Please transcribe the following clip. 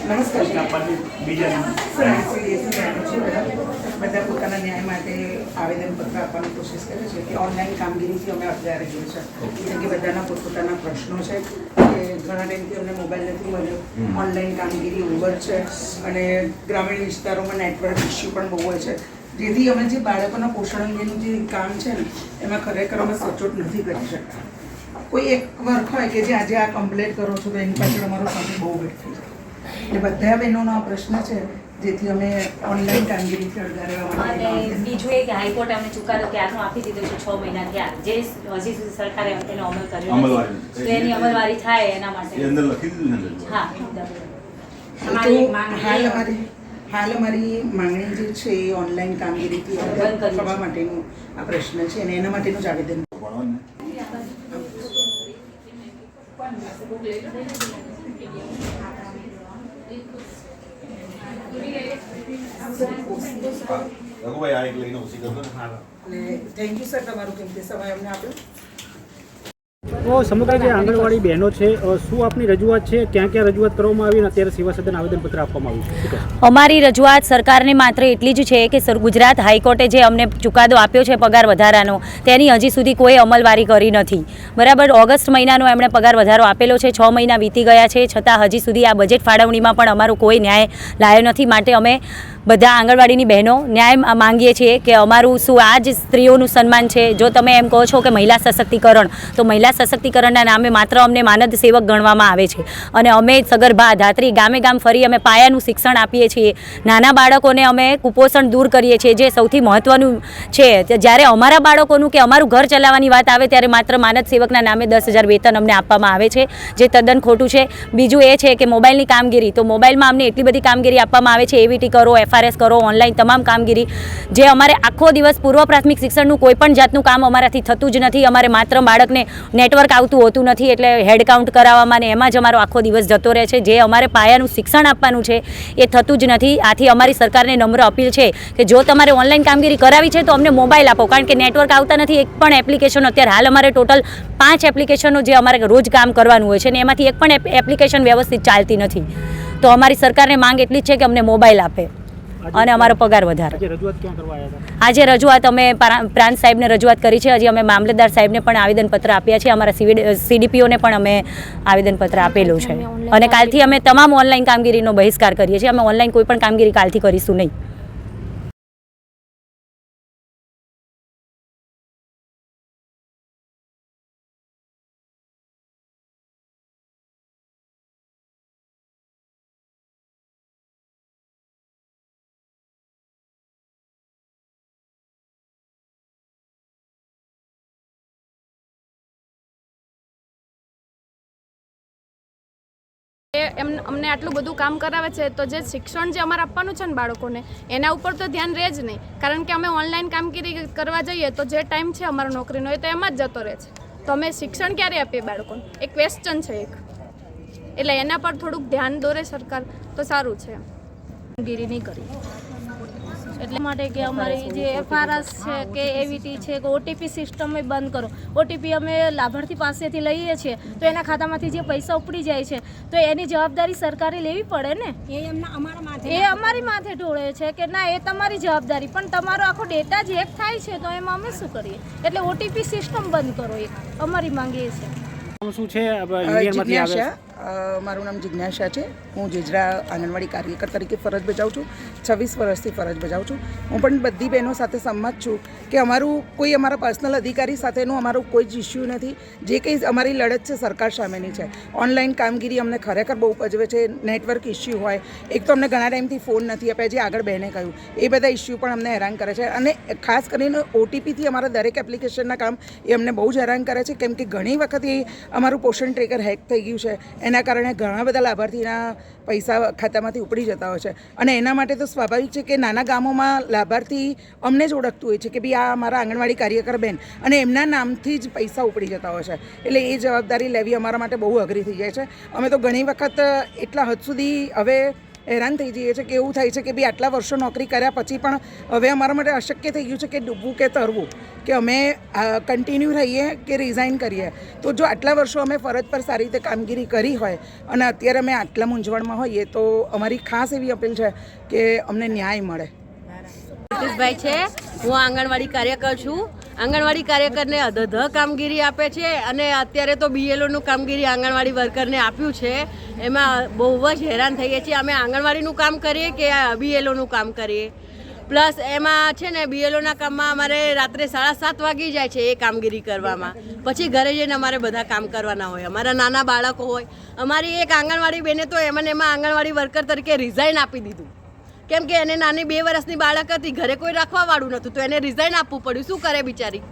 નમસ્કાર બધા પોતાના ન્યાય માટે આવેદનપત્ર આપવાની કોશિશ કરે છે કે ઓનલાઈન કામગીરીથી અમે અત્યારે રહ્યું છે જેમ કે બધાના પોતપોતાના પ્રશ્નો છે કે ઘણા ટાઈમથી અમને મોબાઈલ નથી મળ્યો, ઓનલાઈન કામગીરી ઓવર છે અને ગ્રામીણ વિસ્તારોમાં નેટવર્ક ઇસ્યુ પણ બહુ હોય છે, જેથી અમે જે બાળકોના પોષણ અંગેનું જે કામ છે ને એમાં ખરેખર અમે સચોટ નથી કરી શકતા. કોઈ એક વર્ક હોય કે જે આજે આ કમ્પ્લીટ કરો છો તો એની પાછળ અમારો સમય બહુ વેટ થઈ જાય. એટલે બધા બહેનોનો આ પ્રશ્ન છે જેથી અમે ઓનલાઈન કામગીરીથી અડગારવા અને બીજું એ કે હાઈકોર્ટે અમને ચુકાદો ક્યારનો આપી દીધો છે 6 મહિના થયા, જે હજી સુધી સરકારે તેનો અમલ કર્યો નથી. તો એની અમલવારી થાય એના માટે અંદર લખી દીધું ને. હા, હાલ અમારી માંગણી જે છે એ ઓનલાઈન કામગીરીથી અડગ થવા માટેનું આ પ્રશ્ન છે અને એના માટેનું જ આવેદન. રઘુભાઈ આ એક લઈને ઉસી કરતો ને. અને થેન્ક યુ સર તમારું કિંમતી સમય અમને આપ્યો. તો સમગ્ર જે આંગણવાડી બહેનો છે, શું આપની રજૂઆત છે, ક્યાં ક્યાં રજૂઆત કરવામાં આવી અને અત્યારે સેવા સદન આવેદનપત્ર આપવામાં આવ્યું છે? અમારી રજૂઆત સરકારને માત્ર એટલી જ છે કે ગુજરાત હાઈકોર્ટે જે અમને ચુકાદો આપ્યો છે પગાર વધારાનો, તેની હજી સુધી કોઈ અમલવારી કરી નથી. બરાબર, ઓગસ્ટ મહિનાનો એમણે પગાર વધારો આપેલો છે, 6 મહિના વીતી ગયા છે, છતાં હજી સુધી આ બજેટ ફાળવણીમાં પણ અમારો કોઈ ન્યાય લાયો નથી. માટે અમે બધા આંગણવાડીની બહેનો ન્યાય માંગીએ છીએ કે અમારું શું આ જ સ્ત્રીઓનું સન્માન છે. જો તમે એમ કહો છો કે મહિલા સશક્તિકરણ, તો મહિલા સશક્તિકરણના નામે માત્ર અમને માનદ સેવક ગણવામાં આવે છે અને અમે સગર્ભા ધાત્રી ગામે ગામ ફરી અમે પાયાનું શિક્ષણ આપીએ છીએ. નાના બાળકોને અમે કુપોષણ દૂર કરીએ છીએ, જે સૌથી મહત્ત્વનું છે. જ્યારે અમારા બાળકોનું કે અમારું ઘર ચલાવવાની વાત આવે ત્યારે માત્ર માનદ સેવકના નામે 10,000 વેતન અમને આપવામાં આવે છે, જે તદ્દન ખોટું છે. બીજું એ છે કે મોબાઈલની કામગીરી, તો મોબાઈલમાં અમને એટલી બધી કામગીરી આપવામાં આવે છે, એવીટી કરો, FRS કરો, ઓનલાઈન તમામ કામગીરી, જે અમારે આખો દિવસ પૂર્વ પ્રાથમિક શિક્ષણનું કોઈ પણ જાતનું કામ અમારાથી થતું જ નથી. અમારે માત્ર બાળકને નેટવર્ક આવતું હોતું નથી એટલે હેડ કાઉન્ટ કરાવવામાં ને એમાં જ અમારો આખો દિવસ જતો રહે છે. જે અમારે પાયાનું શિક્ષણ આપવાનું છે એ થતું જ નથી. આથી અમારી સરકારને નમ્ર અપીલ છે કે જો તમારે ઓનલાઈન કામગીરી કરાવી છે તો અમને મોબાઈલ આપો, કારણ કે નેટવર્ક આવતા નથી. એક પણ એપ્લિકેશન અત્યારે હાલ અમારે ટોટલ 5 એપ્લિકેશનો જે અમારે રોજ કામ કરવાનું હોય છે ને એમાંથી એક પણ એપ્લિકેશન વ્યવસ્થિત ચાલતી નથી. તો અમારી સરકારને માંગ એટલી જ છે કે અમને મોબાઈલ આપે અને અમારો પગાર વધારે. આજે રજૂઆત અમે પ્રાંત સાહેબને રજૂઆત કરી છે. હજી અમે મામલતદાર સાહેબને પણ આવેદનપત્ર આપ્યા છે, અમારા CDPOને પણ અમે આવેદનપત્ર આપેલું છે અને કાલથી અમે તમામ ઓનલાઈન કામગીરીનો બહિષ્કાર કરીએ છીએ. અમે ઓનલાઈન કોઈ પણ કામગીરી કાલથી કરીશું નહીં. અમને આટલું બધું કામ કરાવે છે તો જે શિક્ષણ જે અમારે આપવાનું છે ને બાળકોને, એના ઉપર તો ધ્યાન રહે જ નહીં, કારણ કે અમે ઓનલાઈન કામગીરી કરવા જઈએ તો જે ટાઈમ છે અમારો નોકરીનો એ તો એમાં જ જતો રહે છે. તો અમે શિક્ષણ ક્યારે આપીએ બાળકોને? એક ક્વેશ્ચન છે એક. એટલે એના પર થોડુંક ધ્યાન દોરે સરકાર તો સારું છે. કામગીરી નહીં કરી એટલે માટે કે અમારી જે FRS છે કે એવીટી છે કે OTP સિસ્ટમ બંધ કરો. OTP અમે લાભાર્થી પાસેથી લઈએ છીએ તો એના ખાતામાંથી જે પૈસા ઉપડી જાય છે તો એની જવાબદારી સરકારે લેવી પડે ને. એ અમારી માથે ઢોળે છે કે ના એ તમારી જવાબદારી, પણ તમારો આખો ડેટા જ હેક થાય છે તો એમાં અમે શું કરીએ? એટલે OTP સિસ્ટમ બંધ કરો, એક અમારી માંગ એ છે. શું છે? મારું નામ જિજ્ઞાસા છે. હું જેજરા આંગણવાડી કાર્યકર તરીકે ફરજ બજાવું છું. 26 વર્ષથી ફરજ બજાવું છું. હું પણ બધી બહેનો સાથે સંમત છું કે અમારા પર્સનલ અધિકારી સાથેનું અમારું કોઈ જ ઇસ્યુ નથી. જે કંઈ અમારી લડત છે સરકાર સામેની છે. ઓનલાઈન કામગીરી અમને ખરેખર બહુ પજવે છે. નેટવર્ક ઇસ્યુ હોય, એક તો અમને ઘણા ટાઈમથી ફોન નથી આપ્યા, જે આગળ બહેને કહ્યું એ બધા ઇસ્યુ પણ અમને હેરાન કરે છે. અને ખાસ કરીને OTPથી અમારા દરેક એપ્લિકેશનના કામ એ અમને બહુ જ હેરાન કરે છે, કેમ કે ઘણી વખત એ અમારું પોષણ ટ્રેકર હેક થઈ ગયું છે. એના કારણે ઘણા બધા લાભાર્થીના પૈસા ખાતામાંથી ઉપડી જતા હોય છે. અને એના માટે તો સ્વાભાવિક છે કે નાના ગામોમાં લાભાર્થી અમને જ ઓળખતું હોય છે કે ભાઈ આ અમારા આંગણવાડી કાર્યકર બેન, અને એમના નામથી જ પૈસા ઉપડી જતા હોય છે. એટલે એ જવાબદારી લેવી અમારા માટે બહુ અઘરી થઈ જાય છે. અમે તો ઘણી વખત એટલા હદ સુધી હવે હેરાન થઈ જઈએ છીએ કે એવું થાય છે કે ભાઈ આટલા વર્ષો નોકરી કર્યા પછી પણ હવે અમારા માટે અશક્ય થઈ ગયું છે કે ડૂબવું કે તરવું, કે અમે કન્ટિન્યુ રહીએ કે રિઝાઇન કરીએ. તો જો આટલા વર્ષો અમે ફરજ પર સારી રીતે કામગીરી કરી હોય અને અત્યારે અમે આટલા મૂંઝવણમાં હોઈએ, તો અમારી ખાસ એવી અપીલ છે કે અમને ન્યાય મળે. સતીશભાઈ છે, હું આંગણવાડી કાર્યકર છું. આંગણવાડી કાર્યકરને અધધ કામગીરી આપે છે, અને અત્યારે તો BLOનું કામગીરી આંગણવાડી વર્કરને આપ્યું છે. એમાં બહુ જ હેરાન થઈએ છીએ. અમે આંગણવાડીનું કામ કરીએ કે BLOનું કામ કરીએ. પ્લસ એમાં છે ને BLOના કામમાં અમારે રાત્રે 7:30 વાગી જાય છે એ કામગીરી કરવામાં. પછી ઘરે જઈને અમારે બધા કામ કરવાના હોય. અમારા નાના બાળકો હોય. અમારી એક આંગણવાડી બેને તો એમાં આંગણવાડી વર્કર તરીકે રિઝાઇન આપી દીધું, કેમ કે એને નાની 2 વર્ષની બાળક હતી, ઘરે કોઈ રાખવાવાળું નહોતું, તો એને રિઝાઇન આપવું પડ્યું. શું કરે બિચારી?